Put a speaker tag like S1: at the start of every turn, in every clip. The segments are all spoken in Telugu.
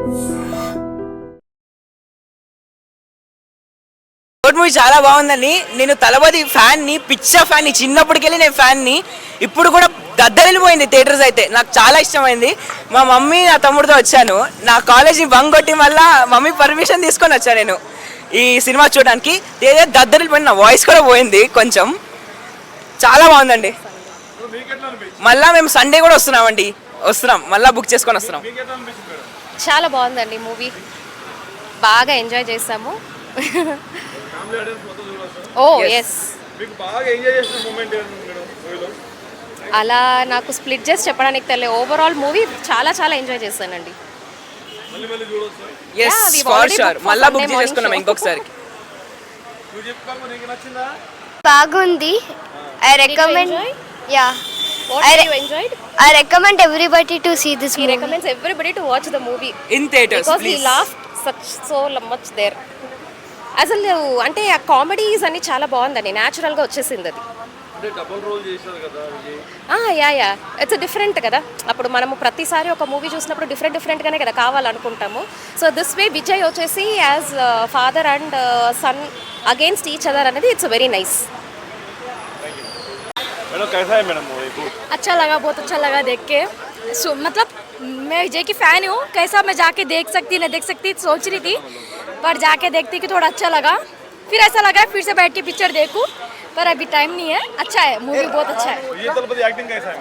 S1: గోట్ మూవీ చాలా బాగుందండి. నేను తలపతి ఫ్యాన్ని, పిక్చర్ ఫ్యాన్ని, చిన్నప్పటికెళ్ళి నేను ఫ్యాన్ని. ఇప్పుడు కూడా దద్దరిల్లిపోయింది థియేటర్స్ అయితే. నాకు చాలా ఇష్టమైంది. మా మమ్మీ నా తమ్ముడితో వచ్చాను. నా కాలేజీ బంక్ కొట్టి వల్ల మమ్మీ పర్మిషన్ తీసుకొని వచ్చాను నేను ఈ సినిమా చూడడానికి. దద్దరిల్లిపోయింది. నా వాయిస్ కూడా పోయింది కొంచెం. చాలా బాగుందండి. మళ్ళా మేము సండే కూడా వస్తున్నాం మళ్ళీ బుక్ చేసుకొని వస్తున్నాం.
S2: చాలా బాగుందండి మూవీ. బాగా ఎంజాయ్ చేసాము. ఓ ఎస్. అలా నాకు స్ప్లిట్ చేసి చెప్పడానికి తెలియదు. ఓవరాల్ మూవీ చాలా చాలా ఎంజాయ్ చేశానండి.
S1: మళ్ళీ బుక్ చేసుకున్నాం ఇంకొకసారి.
S3: బాగుంది. I recommend. Yeah.
S2: What have you enjoyed?
S3: I recommend everybody to see this movie.
S2: He recommends everybody to watch the movie
S1: in theaters
S2: because
S1: please.
S2: He laughed so much there. అసలు అంటే ఆ కామెడీస్ అన్ని చాలా బాగుందండి. న్యాచురల్గా వచ్చేసింది అది.
S4: డబుల్ రోల్ చేశారు కదా విజయ్.
S2: యా ఇట్స్ డిఫరెంట్ కదా. అప్పుడు మనము ప్రతిసారి ఒక మూవీ చూసినప్పుడు డిఫరెంట్గానే కదా కావాలనుకుంటాము. సో దిస్ వే విజయ్ వచ్చేసి as father and son against each other అనేది ఇట్స్ వెరీ నైస్.
S4: मैडम कैसा है मैडम मूवी?
S5: अच्छा लगा, बहुत अच्छा लगा देख के. मतलब मैं विजय की फ़ैन हूँ. कैसा मैं जाके देख सकती नहीं देख सकती सोच रही थी, पर जाके देखती कि थोड़ा अच्छा लगा. फिर ऐसा लगा फिर से बैठ के पिक्चर देखूँ, पर अभी टाइम नहीं है. अच्छा है मूवी, बहुत अच्छा है.
S4: ये तलपति एक्टिंग कैसा है?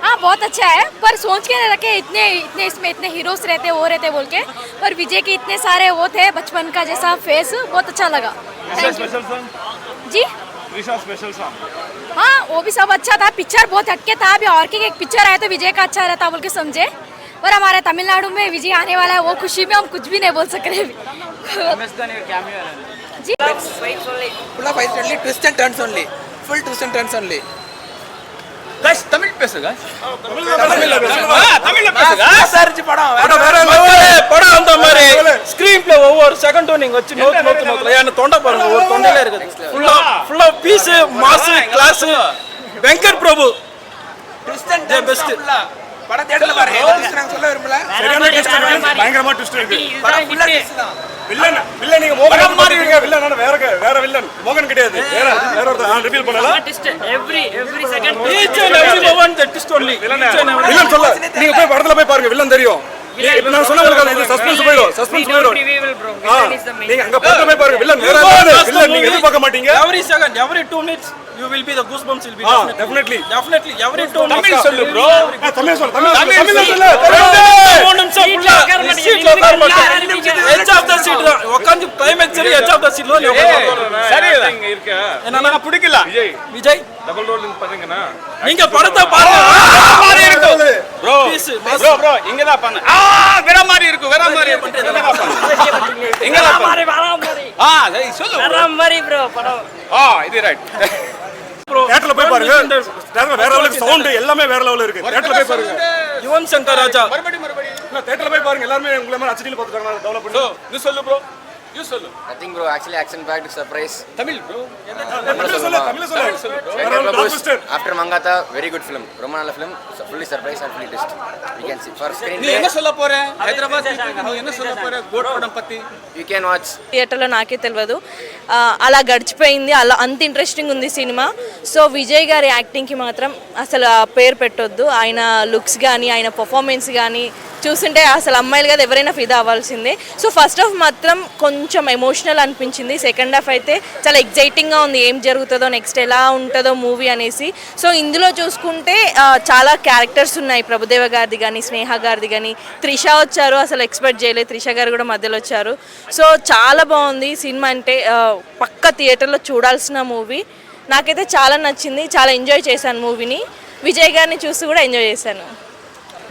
S5: हाँ बहुत अच्छा है, पर सोच के नहीं रखे इतने इसमें इतने हीरोज रहते वो रहते बोल के. पर विजय के इतने सारे वो थे बचपन का जैसा फेस, बहुत अच्छा लगा.
S4: स्पेशल सॉन्ग
S5: जी
S4: त्रिशा स्पेशल सॉन्ग.
S5: हाँ वो भी सब अच्छा था. पिक्चर बहुत हटके था. अभी और की एक पिक्चर आया तो विजय का अच्छा रहता बोल के समझे, पर हमारे तमिलनाडु में विजय आने वाला है. वो खुशी में हम कुछ भी नहीं बोल सक रहे जी.
S6: full of fights only, twists and turns only, full twists and turns only.
S7: guys tamil பேசுங்க
S4: தமிழ்ல பேசுங்க
S6: sir ji padam
S7: படம் அந்த மாதிரி ஸ்கிரீன் பிளே ஒவ்வொரு செகண்டும் நீங்க வச்சு நோத்து என்ன தொண்டை பாருங்க ஒரு தொண்டையில இருக்குது. ஃபுல்லா பீஸ் mass class Venkat Prabhu
S6: twist and turns
S7: best.
S6: படம் தியேட்டர்ல பாருங்க. twist நான் சொல்ல விரும்பல.
S4: சரியான ட்விஸ்ட் பயங்கரமா ட்விஸ்ட் இருக்கு.
S6: படம் full twist தான்.
S4: வில்லன் நீங்க மோகன் மாதிரி இருக்கீங்க. வில்லன் வேற வில்லன் மோகன் கிடையாது. வேற ஒரு ரிவீல் பண்ணலாம்.
S7: every second each and every moment that twist only
S4: villain சொல்ல நீங்க போய் படத்துல போய் பாருங்க வில்லன் தெரியும். இப்ப நான் சொன்ன உங்களுக்கு இது சஸ்பென்ஸ் போயிடும். நீங்க அங்க படத்துல போய் பாருங்க வில்லன் வேற வில்லன் நீங்க எதிர்பார்க்க மாட்டீங்க.
S7: every second every 2 minutes you will be the goosebumps will be
S4: definitely
S7: every 2 minutes
S4: Tamil சொல்லு bro. தமிழ் சொல்லு சொல்லு.
S7: edge of the seat உட்கார்ந்து கிளைமாக்ஸ் சரி edge of the seat low
S4: சரி இங்க இருக்க
S7: என்ன பிடிக்கல விஜய்
S4: டபுள் ரோல் பண்ணீங்கனா
S7: நீங்க படத்தை பாருங்க. மாதிரி இருக்கு
S4: ப்ரோ இங்க தான் பண்ணு. வேற மாதிரி இருக்கு எங்க தான் பண்ணு சரி சொல்லு வேற மாதிரி ப்ரோ படம். இது ரைட் ப்ரோ. தியேட்டர்ல போய் பாருங்க. தியேட்டர்ல வேற லெவலுக்கு சவுண்ட் எல்லாமே வேற லெவல்ல இருக்கு. தியேட்டர்ல போய் பாருங்க.
S7: யுவன் சங்கர் ராஜா
S4: இல்ல தியேட்டர்ல போய் பாருங்க. எல்லாரும் உங்களை மாதிரி HDல பாத்துட்டாங்க. டெவலப் பண்ணி
S7: நீ சொல்லு ப்ரோ. You சொல்லு.
S8: Nothing bro, actually action packed surprise.
S7: Tamil bro.
S4: தமிழ்ல சொல்லு.
S8: After Mangata, very good film. Romana film, fully surprise and fully twist. We can see for screen.
S7: நீ என்ன சொல்ல போற? హైదరాబాద్ நீ என்ன சொல்ல పోற? గోట్ పడం పత్తి.
S8: You can watch.
S9: థియేటర్లో నాకే తెలియదు అలా గడిచిపోయింది. అలా అంత ఇంట్రెస్టింగ్ ఉంది సినిమా. సో విజయ్ గారి యాక్టింగ్కి మాత్రం అసలు పేరు పెట్టొద్దు. ఆయన లుక్స్ కానీ ఆయన పర్ఫార్మెన్స్ కానీ చూస్తుంటే అసలు అమ్మాయిలు కదా ఎవరైనా ఫిదా అవ్వాల్సిందే. సో ఫస్ట్ హాఫ్ మాత్రం కొంచెం ఎమోషనల్ అనిపించింది. సెకండ్ హాఫ్ అయితే చాలా ఎగ్జైటింగ్గా ఉంది. ఏం జరుగుతుందో నెక్స్ట్ ఎలా ఉంటుందో మూవీ అనేసి. సో ఇందులో చూసుకుంటే చాలా క్యారెక్టర్స్ ఉన్నాయి. ప్రభుదేవ గారిది కానీ స్నేహ గారిది కానీ త్రిష వచ్చారు. అసలు ఎక్స్పెక్ట్ చేయలేదు. త్రిష గారు కూడా మధ్యలో వచ్చారు. సో చాలా బాగుంది సినిమా. అంటే పక్క థియేటర్లో చూడాల్సిన మూవీ. నాకైతే చాలా నచ్చింది. చాలా ఎంజాయ్ చేశాను మూవీని. విజయ్ గారిని చూసి కూడా ఎంజాయ్ చేశాను.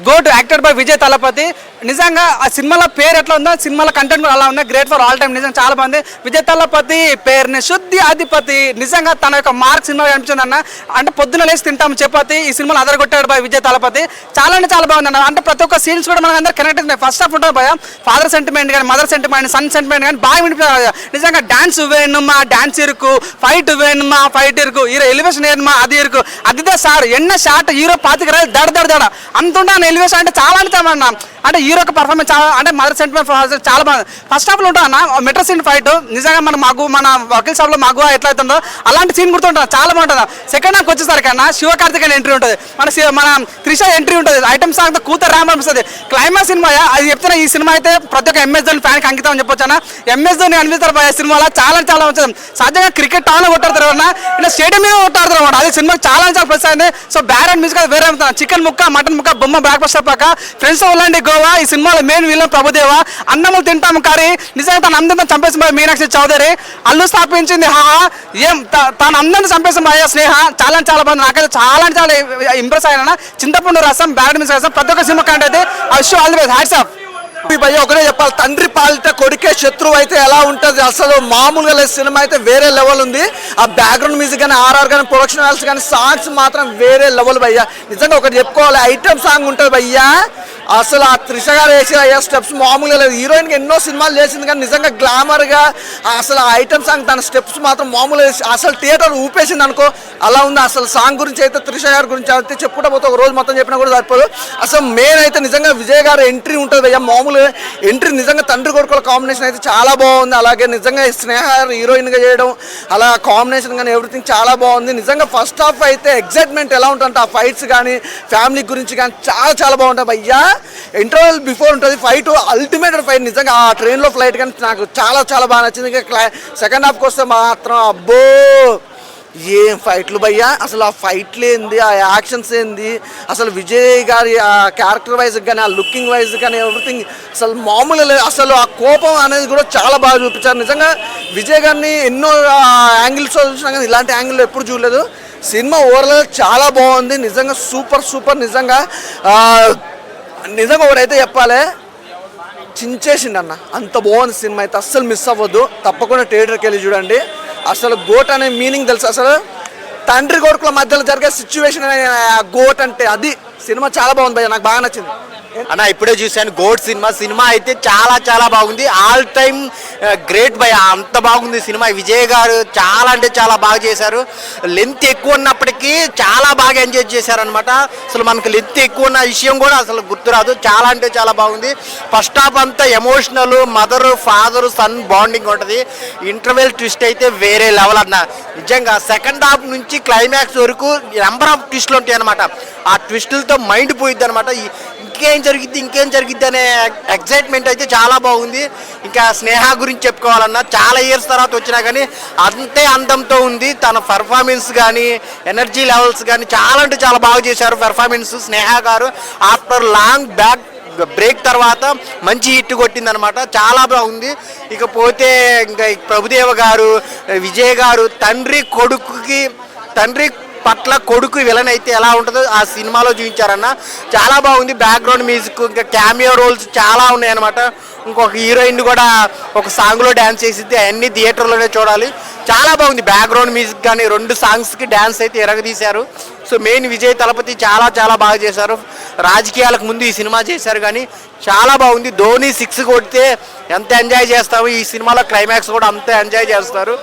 S6: GOAT acted by Vijay Thalapathy. నిజంగా ఆ సినిమాలో పేరు ఎట్లా ఉందో సినిమాలో కంటెంట్ కూడా అలా ఉంది. Great for all time. నిజంగా చాలా బాగుంది. విజయ్ తలపతి పేరుని శుద్ధి అధిపతి. నిజంగా తన యొక్క మార్క్ సినిమా అనిపించింది అన్న. అంటే పొద్దున లేచి తింటాము చపాతి. ఈ సినిమాలో అదరగొట్టాడు బై విజయ్ తలపతి. చాలా అంటే చాలా బాగుంది అన్న. అంటే ప్రతి ఒక్క సీన్స్ కూడా మనకు అందరూ కనెక్ట్ అవుతున్నాయి. ఫస్ట్ హాఫ్ ఉంటుంది భయ ఫాదర్ సెంటిమెంట్ కానీ మదర్ సెంటిమెంట్ సన్ సెంటిమెంట్ కానీ బాగా వినిపించారు. నిజంగా డాన్స్ వేణుమా డాన్స్ ఇరుకు, ఫైట్ వేణుమా ఫైట్ ఇరుకు, హీరో ఎలివేషన్ వేణుమా అది ఇరుకు. అదిదే సార్ ఎన్న షాట్ హీరో 25 దడ దడ దడ అంతుంటా ఎలివేషన్ అంటే చాలా అంటే హీరో యొక్క పర్ఫార్మెన్స్ చాలా అంటే మదర్ సెంటిమెంట్ చాలా బాగుంది. ఫస్ట్ హాఫ్లో ఉంటుంది అన్న మెట్రో సీన్ ఫైట్ నిజంగా మన వకీల్ షాప్లో మగువ ఎట్లయితుందో అలాంటి సీన్ గుర్తుంటుంది, చాలా బాగుంటుంది. సెకండ్ హాఫ్ వచ్చేసరికి అన్న శివకార్తికేయన్ ఎంట్రీ ఉంటుంది, మన త్రిష ఎంట్రీ ఉంటుంది, ఐటమ్ సాంగ్ కూతురు రామ్ అనిపిస్తుంది. క్లైమాక్స్ సినిమా అది చెప్తున్నా, ఈ సినిమా అయితే ప్రతి ఒక్క ఎంఎస్ ధోని ఫ్యాన్కి అంకితం అని చెప్పొచ్చు అన్న. ఎంఎస్ ధోని అనిపిస్తారు సినిమాలో చాలా చాలా వచ్చింది. సాధ్యంగా క్రికెట్ టౌన్లో కొట్టారు అన్న, ఇలా స్టేడియం మీద కొట్టారు అనమాట. అది సినిమాకి చాలా చాలా ప్లస్ అయింది. సో బ్యాక్గ్రౌండ్ మ్యూజిక్ అది వేరే ఉంటుంది. చికెన్ ముక్క మటన్ ముక్క బొమ్మ బ్లాక్ బస్టర్ పక్క ఫ్రెండ్స్ వెళ్ళండి గోవా. ఈ సినిమాలో మెయిన్ విలన్ ప్రభుదేవ. అన్నములు తింటాము కానీ నిజంగా తన అందరితో చంపేసిన మీనాక్షి చౌదరి. అల్లు స్థాపించింది ఏం తన అందరిని చంపేసిన స్నేహ చాలా చాలా బాగుంది. నాకైతే చాలా చాలా ఇంప్రెస్ అయినా. చింతపండు రసం బ్యాడ్ మ్యూజిక్ రసం ప్రతి ఒక్క సినిమా కంటే assure all the best. Hats off.
S10: భయ్య ఒకటే చెప్పాలి, తండ్రి పాలిట కొడుకే శత్రువు అయితే ఎలా ఉంటుంది అసలు మామూలుగా లేదు. సినిమా అయితే వేరే లెవెల్ ఉంది. ఆ బ్యాక్గ్రౌండ్ మ్యూజిక్ కానీ ఆర్ఆర్ కానీ ప్రొడక్షన్ వాల్స్ కానీ సాంగ్స్ మాత్రం వేరే లెవెల్ భయ్య. నిజంగా ఒకటి చెప్పుకోవాలి, ఐటమ్ సాంగ్ ఉంటుంది భయ్యా. అసలు ఆ త్రిష గారు వేసిన అయ్యా స్టెప్స్ మామూలుగా లేదు. హీరోయిన్కి ఎన్నో సినిమాలు చేసింది కానీ నిజంగా గ్లామర్గా అసలు ఆ ఐటమ్ సాంగ్ తన స్టెప్స్ మాత్రం మామూలుగా అసలు థియేటర్ ఊపేసింది అనుకో అలా ఉంది. అసలు సాంగ్ గురించి అయితే త్రిష గారి గురించి అయితే చెప్పుకుంటా పోతే ఒక రోజు మొత్తం చెప్పినా కూడా సరిపోదు. అసలు మెయిన్ అయితే నిజంగా విజయ్ గారు ఎంట్రీ ఉంటుంది భయ్యా. మామూలుగా ఎంట్రీ నిజంగా తండ్రి కొడుకుల కాంబినేషన్ అయితే చాలా బాగుంది. అలాగే నిజంగా స్నేహ హీరోయిన్గా చేయడం అలా కాంబినేషన్ కానీ ఎవ్రీథింగ్ చాలా బాగుంది. నిజంగా ఫస్ట్ హాఫ్ అయితే ఎగ్జైట్మెంట్ ఎలా ఉంటుందంటే ఆ ఫైట్స్ కానీ ఫ్యామిలీ గురించి కానీ చాలా చాలా బాగుంటాయి భయ్యా. ఇంటర్వెల్ బిఫోర్ ఉంటుంది ఫైట్, అల్టిమేట్ ఫైట్. నిజంగా ఆ ట్రైన్లో ఫ్లైట్ కానీ నాకు చాలా చాలా బాగా నచ్చింది. ఇంకా సెకండ్ హాఫ్కి వస్తే మాత్రం అబ్బో ఏం ఫైట్లు భయ్యా. అసలు ఆ ఫైట్లు ఏంది, ఆ యాక్షన్స్ ఏంది, అసలు విజయ్ గారి ఆ క్యారెక్టర్ వైజ్ కానీ ఆ లుకింగ్ వైజ్ కానీ ఎవ్రీథింగ్ అసలు మామూలు లేదు. అసలు ఆ కోపం అనేది కూడా చాలా బాగా చూపించారు. నిజంగా విజయ్ గారిని ఎన్నో యాంగిల్స్ చూసినా కానీ ఇలాంటి యాంగిల్లో ఎప్పుడు చూడలేదు. సినిమా ఓవరాల్ చాలా బాగుంది. నిజంగా సూపర్ సూపర్. నిజంగా ఒకటైతే చెప్పాలి, చించేసిండి అన్న, అంత బాగుంది సినిమా అయితే. అస్సలు మిస్ అవ్వద్దు, తప్పకుండా థియేటర్కి వెళ్ళి చూడండి. అసలు గోట్ అనే మీనింగ్ తెలుసు, అసలు తండ్రి కొడుకుల మధ్యలో జరిగే సిచ్యువేషన్ గోట్ అంటే అది. సినిమా చాలా బాగుంది భయ్య, నాకు బాగా నచ్చింది
S11: అన్న. ఇప్పుడే చూశాను గోట్ సినిమా అయితే చాలా చాలా బాగుంది. ఆల్ టైమ్ గ్రేట్ భయ్య, అంత బాగుంది సినిమా. విజయ్ గారు చాలా అంటే చాలా బాగా చేశారు. లెంత్ ఎక్కువ ఉన్నప్పటికీ చాలా బాగా ఎంజాయ్ చేశారనమాట. అసలు మనకు లెంత్ ఎక్కువ ఉన్న విషయం కూడా అసలు గుర్తురాదు. చాలా అంటే చాలా బాగుంది. ఫస్ట్ హాఫ్ అంతా emotional, mother father son bonding ఉంటుంది. ఇంటర్వెల్ ట్విస్ట్ అయితే వేరే లెవెల్ అన్న. నిజంగా సెకండ్ హాఫ్ నుంచి క్లైమాక్స్ వరకు నెంబర్ ఆఫ్ ట్విస్టులు ఉంటాయి అనమాట. ఆ ట్విస్టులతో మైండ్ పోయిద్ది అనమాట. ఇంకేం జరిగిద్ది అనే ఎక్సైట్మెంట్ అయితే చాలా బాగుంది. ఇంకా స్నేహ గురించి చెప్పుకోవాలన్నా చాలా ఇయర్స్ తర్వాత వచ్చినా కానీ అంతే అందంతో ఉంది. తన పర్ఫార్మెన్స్ కానీ ఎనర్జీ లెవెల్స్ కానీ చాలా అంటే చాలా బాగా చేశారు పెర్ఫార్మెన్స్. స్నేహ గారు ఆఫ్టర్ లాంగ్ బ్రేక్ తర్వాత మంచి హిట్ కొట్టిందనమాట, చాలా బాగుంది. ఇకపోతే ఇంకా ప్రభుదేవ గారు, విజయ్ గారు తండ్రి పట్ల కొడుకు విలన్ అయితే ఎలా ఉంటుందో ఆ సినిమాలో చూపించారన్న. చాలా బాగుంది. బ్యాక్గ్రౌండ్ మ్యూజిక్ ఇంకా క్యామియో రోల్స్ చాలా ఉన్నాయి అనమాట. ఇంకొక హీరోయిన్ కూడా ఒక సాంగ్లో డ్యాన్స్ చేసిద్ది, అవన్నీ థియేటర్లోనే చూడాలి. చాలా బాగుంది. బ్యాక్గ్రౌండ్ మ్యూజిక్ కానీ 2 సాంగ్స్కి డ్యాన్స్ అయితే ఎరగదీశారు. సో మెయిన్ విజయ్ తలపతి చాలా చాలా బాగా చేశారు. రాజకీయాలకు ముందు ఈ సినిమా చేశారు కానీ చాలా బాగుంది. ధోని 6 కొడితే ఎంత ఎంజాయ్ చేస్తాము, ఈ సినిమాలో క్లైమాక్స్ కూడా అంతే ఎంజాయ్ చేస్తారు.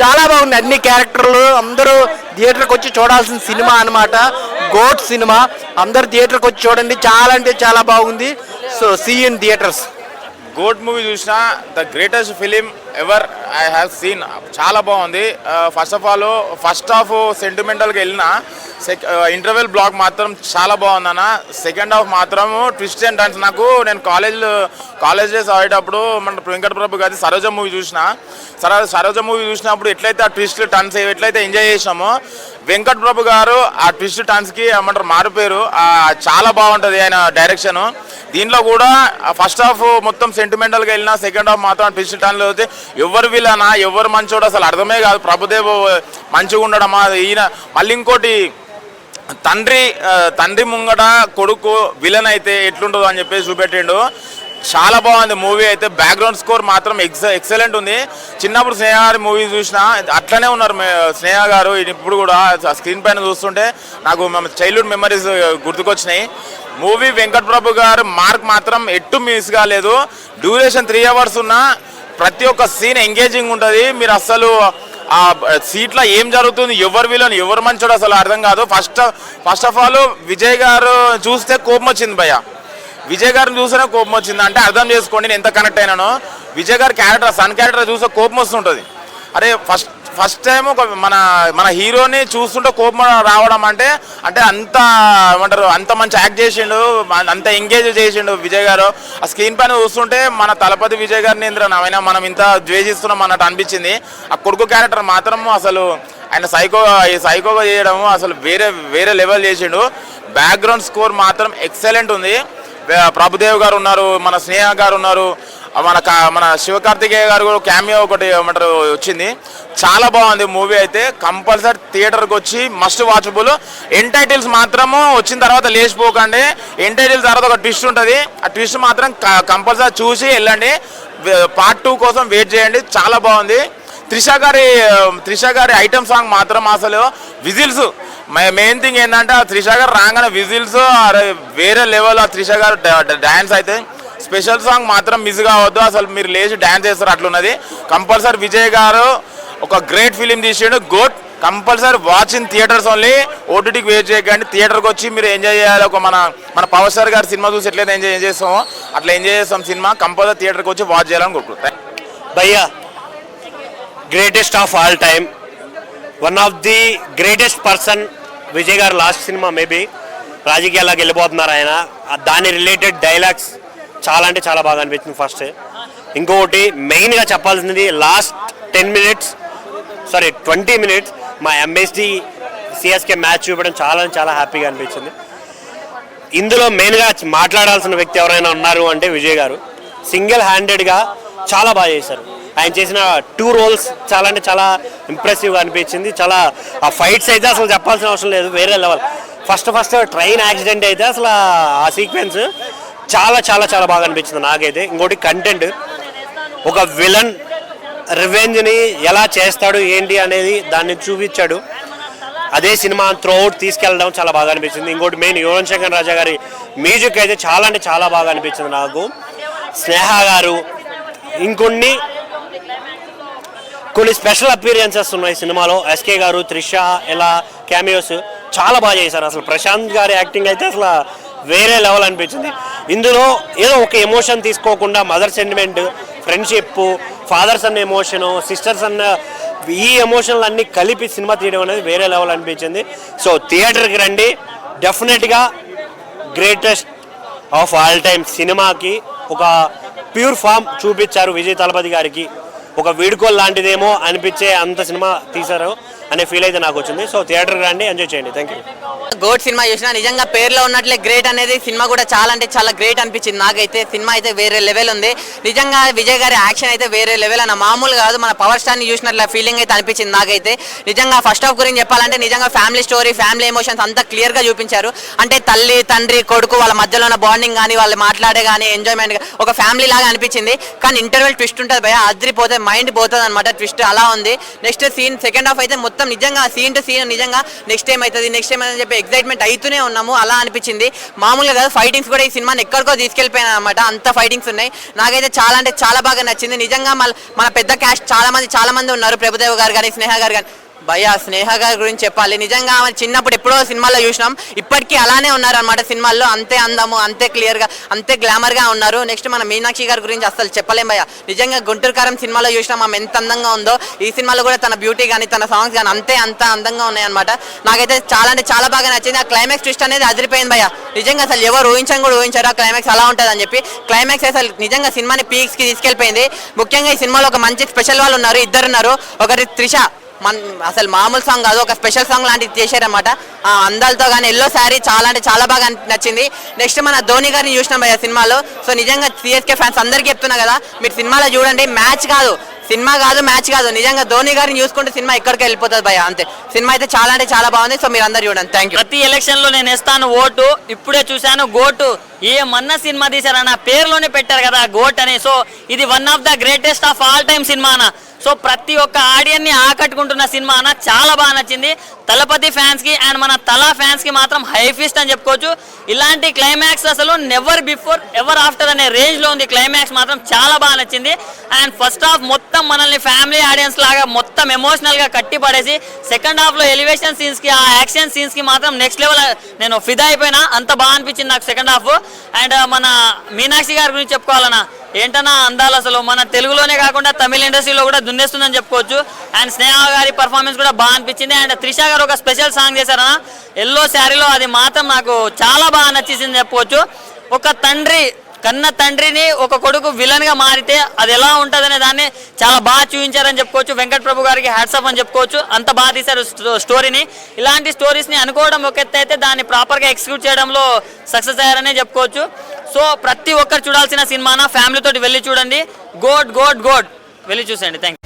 S11: చాలా బాగుంది. అన్ని క్యారెక్టర్లు అందరూ థియేటర్కి వచ్చి చూడాల్సిన సినిమా అనమాట. గోట్ సినిమా అందరూ థియేటర్కి వచ్చి చూడండి, చాలా అంటే చాలా బాగుంది. So see in theatres.
S12: GOAT movie చూసిన the greatest film ever I have seen. చాలా బాగుంది. First of all first half సెంటిమెంటల్గా వెళ్ళిన ఇంటర్వెల్ బ్లాక్ మాత్రం చాలా బాగుందన్న. సెకండ్ హాఫ్ మాత్రం ట్విస్ట్ అండ్ టర్న్స్. నేను కాలేజ్ డేస్ ఆడేటప్పుడు మన వెంకట ప్రభు గారి సరోజ మూవీ చూసినప్పుడు ఎట్లయితే ఆ ట్విస్ట్ టర్న్స్ ఎట్లయితే ఎంజాయ్ చేసినామో వెంకట్ ప్రభు గారు ఆ ట్విస్ట్ టర్న్స్కి ఏమంటారు మారిపోయారు. చాలా బాగుంటుంది ఆయన డైరెక్షన్. దీంట్లో కూడా ఫస్ట్ హాఫ్ మొత్తం సెంటిమెంటల్గా వెళ్ళినా సెకండ్ హాఫ్ మాత్రం ట్విస్ట్ టర్న్లో అయితే ఎవరు విలనా ఎవరు మంచోడు అసలు అర్థమే కాదు. ప్రభుదేవ్ మంచిగా ఉండడమా, ఈయన మళ్ళీ ఇంకోటి తండ్రి ముంగట కొడుకు విలన్ అయితే ఎట్లుంటుందో అని చెప్పేసి చూపెట్టిండు. చాలా బాగుంది మూవీ అయితే. బ్యాక్గ్రౌండ్ స్కోర్ మాత్రం ఎక్సలెంట్ ఉంది. చిన్నప్పుడు స్నేహ గారి మూవీ చూసినా అట్లనే ఉన్నారు స్నేహ గారు. ఇప్పుడు కూడా స్క్రీన్ పైన చూస్తుంటే నాకు చైల్డ్హుడ్ మెమరీస్ గుర్తుకొచ్చినాయి. మూవీ వెంకట్ ప్రభు గారు మార్క్ మాత్రం ఎట్టు మిస్ కాలేదు. డ్యూరేషన్ 3 hours ఉన్నా ప్రతి ఒక్క సీన్ ఎంగేజింగ్ ఉంటుంది. మీరు అస్సలు ఆ సీట్లో ఏం జరుగుతుంది, ఎవరు విలన్ ఎవరు మంచోడు అసలు అర్థం కాదు. ఫస్ట్ ఆఫ్ ఆల్ విజయ్ గారు చూస్తే కోపం వచ్చింది భయ్య. విజయ్ గారిని చూస్తేనే కోపం వచ్చింది అంటే అర్థం చేసుకోండి నేను ఎంత కనెక్ట్ అయినానో. విజయ్ గారి క్యారెక్టర్ సన్ క్యారెక్టర్ చూస్తే కోపం వస్తుంటుంది. అరే ఫస్ట్ టైం మన హీరోని చూస్తుంటే కోపం రావడం అంటే అంత ఏమంటారు అంత మంచి యాక్ట్ చేసిండు, అంత ఎంగేజ్ చేసిండు విజయ్ గారు. ఆ స్క్రీన్ పైన చూస్తుంటే మన తలపతి విజయ్ గారిని అయినా మనం ఇంత ద్వేషిస్తున్నాం అన్నట్టు అనిపించింది. ఆ కొడుకు క్యారెక్టర్ మాత్రం అసలు ఆయన సైకోగా చేయడము అసలు వేరే లెవెల్ చేసిండు. బ్యాక్గ్రౌండ్ స్కోర్ మాత్రం ఎక్సలెంట్ ఉంది. ప్రభుదేవ్ గారు ఉన్నారు, మన స్నేహ గారు ఉన్నారు, మన శివకార్తికేయ గారు కూడా క్యామియో ఒకటి ఏమంటారు వచ్చింది. చాలా బాగుంది మూవీ అయితే. కంపల్సరీ థియేటర్కి వచ్చి మస్ట్ వాచబుల్. ఎండ్ టైటిల్స్ మాత్రము వచ్చిన తర్వాత లేచిపోకండి. ఎండ్ టైటిల్స్ తర్వాత ఒక ట్విస్ట్ ఉంటుంది, ఆ ట్విస్ట్ మాత్రం కంపల్సరీ చూసి వెళ్ళండి. పార్ట్ 2 కోసం వెయిట్ చేయండి. చాలా బాగుంది. త్రిష గారి ఐటమ్ సాంగ్ మాత్రం అసలు విజిల్స్ మెయిన్ థింగ్ ఏంటంటే త్రిష గారు రాగానే విజిల్స్ వేరే లెవెల్. ఆ త్రిష గారు డ్యాన్స్ అయితే స్పెషల్ సాంగ్ మాత్రం మిస్ కావద్దు. అసలు మీరు లేచి డ్యాన్స్ చేస్తారు అట్లున్నది. కంపల్సరీ విజయ్ గారు ఒక గ్రేట్ ఫిలిం తీసిండు, GOAT. Compulsory watch in theatres only. ఓటీటీకి వెయిట్ చేయకండి, థియేటర్కి వచ్చి మీరు ఎంజాయ్ చేయాలి. ఒక మన పవర్ స్టార్ గారి సినిమా చూసి ఎట్లయితే ఎంజాయ్ చేస్తామో అట్లా ఎంజాయ్ చేస్తాం సినిమా. కంపల్సరీ థియేటర్కి వచ్చి వాచ్ చేయాలని కోరుకుంటాం.
S13: భయ్యా greatest of all time, one of the greatest person Vijay garu. Last cinema maybe రాజకీయాల్లోకి వెళ్ళిపోతున్నారు ఆయన. దాని రిలేటెడ్ డైలాగ్స్ చాలా అంటే చాలా బాగా అనిపించింది ఫస్ట్. ఇంకొకటి మెయిన్గా చెప్పాల్సింది లాస్ట్ 20 మినిట్స్ మా ఎంఎస్డి సిఎస్కే మ్యాచ్ చూపడం చాలా హ్యాపీగా అనిపించింది. ఇందులో మెయిన్గా మాట్లాడాల్సిన వ్యక్తి ఎవరైనా ఉన్నారు అంటే విజయ్ గారు. సింగిల్ హ్యాండెడ్గా చాలా బాగా చేశారు. ఆయన చేసిన 2 రోల్స్ చాలా అంటే చాలా ఇంప్రెసివ్గా అనిపించింది. చాలా ఆ ఫైట్స్ అయితే అసలు చెప్పాల్సిన అవసరం లేదు, వేరే లెవెల్. ఫస్ట్ ట్రైన్ యాక్సిడెంట్ అయితే అసలు ఆ సీక్వెన్స్ చాలా బాగా అనిపించింది నాకైతే. ఇంకోటి కంటెంట్, ఒక విలన్ రివెంజ్ని ఎలా చేస్తాడు ఏంటి అనేది దాన్ని చూపించాడు. అదే సినిమా త్రూఅవుట్ తీసుకెళ్ళడం చాలా బాగా అనిపించింది. ఇంకోటి మెయిన్ యువన్ శంకర్ రాజా గారి మ్యూజిక్ అయితే చాలా అంటే చాలా బాగా అనిపించింది నాకు. స్నేహ గారు ఇంకొన్ని స్పెషల్ అపీరియన్సెస్ ఉన్నాయి సినిమాలో. ఎస్కే గారు, త్రిష ఇలా క్యామియోస్ చాలా బాగా చేశారు. అసలు ప్రశాంత్ గారి యాక్టింగ్ అయితే అసలు వేరే లెవెల్ అనిపించింది. ఇందులో ఏదో ఒక ఎమోషన్ తీసుకోకుండా మదర్ సెంటిమెంట్, ఫ్రెండ్షిప్, ఫాదర్స్ అన్న ఎమోషను, సిస్టర్స్ అన్న ఈ ఎమోషన్లు అన్నీ కలిపి సినిమా తీయడం అనేది వేరే లెవెల్ అనిపించింది. సో థియేటర్కి రండి, డెఫినెట్గా గ్రేటెస్ట్ ఆఫ్ ఆల్ టైమ్ సినిమాకి ఒక ప్యూర్ ఫామ్ చూపించారు విజయ్ తలపతి గారికి. ఒక వీడుకోలు లాంటిదేమో అనిపించే అంత సినిమా తీశారు అనే ఫీల్ అయితే నాకు వచ్చింది. సో థియేటర్కి రండి, ఎంజాయ్ చేయండి. Thank you.
S1: గోట్ సినిమా చూసిన నిజంగా పేరులో ఉన్నట్లే గ్రేట్ అనేది సినిమా కూడా చాలా అంటే చాలా గ్రేట్ అనిపించింది నాకైతే. సినిమా అయితే వేరే లెవెల్ ఉంది. నిజంగా విజయ్ గారి యాక్షన్ అయితే వేరే లెవెల్ అన్న, మామూలు కాదు. మన పవర్ స్టార్ని చూసినట్ల ఫీలింగ్ అయితే అనిపించింది నాకైతే. నిజంగా ఫస్ట్ హాఫ్ గురించి చెప్పాలంటే నిజంగా ఫ్యామిలీ స్టోరీ, ఫ్యామిలీ ఎమోషన్స్ అంతా క్లియర్గా చూపించారు. అంటే తల్లి, తండ్రి, కొడుకు వాళ్ళ మధ్యలో ఉన్న బాండింగ్ కానీ, వాళ్ళు మాట్లాడే కానీ, ఎంజాయ్మెంట్ ఒక ఫ్యామిలీ లాగా అనిపించింది. కానీ ఇంటర్వెల్ ట్విస్ట్ ఉంటుంది భయ, అదిరిపోతే మైండ్ పోతుంది అనమాట. ట్విస్ట్ అలా ఉంది. నెక్స్ట్ సీన్ సెకండ్ హాఫ్ అయితే మొత్తం నిజంగా సీన్ టు సీన్ నిజంగా నెక్స్ట్ టైం అవుతుంది అని చెప్పి ఎక్సైట్మెంట్ అవుతూనే ఉన్నాము. అలా అనిపించింది. మామూలుగా కాదు, ఫైటింగ్స్ కూడా ఈ సినిమాని ఎక్కడికో తీసుకెళ్ళిపోయినా అనమాట. అంత ఫైటింగ్స్ ఉన్నాయి. నాకైతే చాలా అంటే చాలా బాగా నచ్చింది. నిజంగా మన పెద్ద క్యాస్ట్ చాలా మంది ఉన్నారు. ప్రభుదేవ్ గారు కానీ, స్నేహ గారు కానీ. భయ్యా స్నేహ గారి గురించి చెప్పాలి. నిజంగా చిన్నప్పుడు ఎప్పుడో సినిమాలో చూసినాం, ఇప్పటికీ అలానే ఉన్నారు అనమాట సినిమాల్లో. అంతే అందము, అంతే క్లియర్గా, అంతే గ్లామర్గా ఉన్నారు. నెక్స్ట్ మన మీనాక్షి గారి గురించి అసలు చెప్పలేం భయ్యా. నిజంగా గుంటూరు కారం సినిమాలో చూసినాం ఆమె ఎంత అందంగా ఉందో, ఈ సినిమాలో కూడా తన బ్యూటీ కానీ, తన సాంగ్స్ కానీ అంత అందంగా ఉన్నాయన్నమాట. నాకైతే చాలా అంటే చాలా బాగా నచ్చింది. ఆ క్లైమాక్స్ ట్విస్ట్ అనేది అదిరిపోయింది భయ్యా. నిజంగా అసలు ఎవరు ఊహించారు ఆ క్లైమాక్స్ అలా ఉంటుంది అని చెప్పి. క్లైమాక్స్ అసలు నిజంగా సినిమాని పీక్స్కి తీసుకెళ్ళిపోయింది. ముఖ్యంగా ఈ సినిమాలో ఒక మంచి స్పెషల్ వాళ్ళు ఉన్నారు, ఇద్దరు ఉన్నారు. ఒకటి త్రిష, అసలు మామూలు సాంగ్ కాదు, ఒక స్పెషల్ సాంగ్ లాంటిది చేశారన్నమాట. ఆ అందాలతో కానీ ఎల్లో శారీ చాలా అంటే చాలా బాగా నచ్చింది. నెక్స్ట్ మన ధోని గారిని చూసినాం భయ్య సినిమాలో. సో నిజంగా సిఎస్కే ఫ్యాన్స్ అందరికీ చెప్తున్నా కదా, మీరు సినిమాలో చూడండి. సినిమా కాదు మ్యాచ్ కాదు, నిజంగా ధోని గారిని చూసుకుంటే సినిమా ఎక్కడికి వెళ్ళిపోతుంది భయ్య. అంతే, సినిమా అయితే చాలా అంటే చాలా బాగుంది. సో మీరు అందరు చూడండి. Thank you.
S14: ప్రతి ఎలక్షన్ లో నేను వేస్తాను ఓటు. ఇప్పుడే చూశాను గోటు. ఏమన్నా సినిమా తీసారన్న, పేరులోనే పెట్టారు కదా గోట్ అని. సో ఇది one of the greatest of all time cinema అన్న. సో ప్రతి ఒక్క ఆడియన్ని ఆకట్టుకుంటున్న సినిమా అన్న చాలా బాగా నచ్చింది. తలపతి ఫ్యాన్స్కి అండ్ మన తలా ఫ్యాన్స్కి మాత్రం హై ఫీస్ట్ అని చెప్పుకోవచ్చు. ఇలాంటి క్లైమాక్స్ అసలు నెవర్ బిఫోర్ ఎవర్ ఆఫ్టర్ అనే రేంజ్లో ఉంది. క్లైమాక్స్ మాత్రం చాలా బాగా నచ్చింది. అండ్ ఫస్ట్ హాఫ్ మొత్తం మనల్ని ఫ్యామిలీ ఆడియన్స్ లాగా మొత్తం ఎమోషనల్గా కట్టి పడేసి సెకండ్ హాఫ్లో ఎలివేషన్ సీన్స్కి ఆ యాక్షన్ సీన్స్కి మాత్రం నెక్స్ట్ లెవెల్ నేను ఫిదా అయిపోయినా. అంత బాగా అనిపించింది నాకు సెకండ్ హాఫ్. అండ్ మన మీనాక్షి గారి గురించి చెప్పుకోవాలన్నా, ఏంటన్నా అందాలు అసలు మన తెలుగులోనే కాకుండా తమిళ ఇండస్ట్రీలో కూడా దున్నేస్తుందని చెప్పుకోవచ్చు. అండ్ స్నేహ గారి పర్ఫార్మెన్స్ కూడా బాగా అనిపించింది. అండ్ త్రిష గారు ఒక స్పెషల్ సాంగ్ చేశారన్న ఎల్లో శారీలో, అది మాత్రం నాకు చాలా బాగా నచ్చేసింది చెప్పుకోవచ్చు. ఒక తండ్రి కన్న తండ్రిని ఒక కొడుకు విలన్ గా మారితే అది ఎలా ఉంటుందనే దాన్ని చాలా బాగా చూపించారని చెప్పుకోవచ్చు. వెంకట్ ప్రభు గారికి హ్యాట్స్ ఆఫ్ అని చెప్పుకోవచ్చు. అంత బాగా తీశారు స్టోరీని. ఇలాంటి స్టోరీస్ని అనుకోవడం ఒక ఎత్తు అయితే దాన్ని ప్రాపర్గా ఎగ్జిక్యూట్ చేయడంలో సక్సెస్ అయ్యారనే చెప్పుకోవచ్చు. సో ప్రతి ఒక్కరు చూడాల్సిన సినిమానా ఫ్యామిలీతోటి వెళ్ళి చూడండి. గోడ్ గోడ్ గోడ్ వెళ్ళి చూసండి. Thank you.